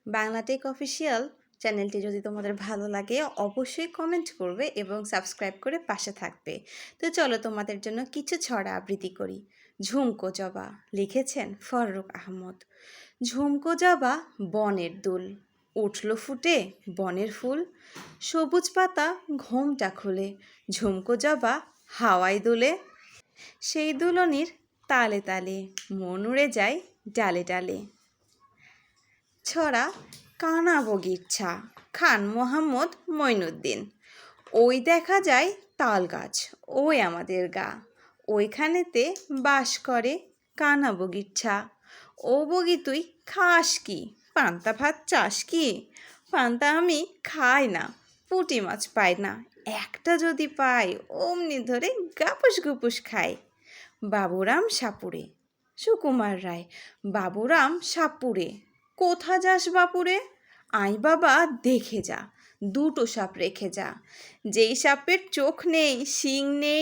Bangla take official চ্যানেলটি যদি তোমাদের ভালো লাগে অবশ্যই কমেন্ট করবে এবং সাবস্ক্রাইব করে পাশে থাকবে। তো চলো তোমাদের জন্য কিছু ছড়া আবৃত্তি করি। ঝুমকো জবা, লিখেছেন ফররুখ আহমদ। ঝুমকো জবা বনের দুল, উঠল ফুটে বনের ফুল। সবুজ পাতা ঘোমটা খুলে, ঝুমকো জবা হাওয়ায় দুলে। সেই দুলনির তালে তালে মন উড়ে যায় ডালে ডালে। ছড়া কানা বগিরছা, খান মোহাম্মদ মঈনুদ্দিন। ওই দেখা যায় তাল গাছ, ওই আমাদের গা, ওইখানেতে বাস করে কানা বগিরছা। ও বগি তুই খাস কি, পান্তা ভাত চাস কি? পান্তা আমি খাই না, পুঁটি মাছ পাই না, একটা যদি পাই অমনি ধরে গাপুস গুপুস খাই। বাবুরাম সাপুরে, সুকুমার রায়। বাবুরাম সাপুরে, কোথা যাস বাপুরে? আই বাবা দেখে যা, দুটো সাপ রেখে যা। যেই সাপের চোখ নেই, শিং নেই,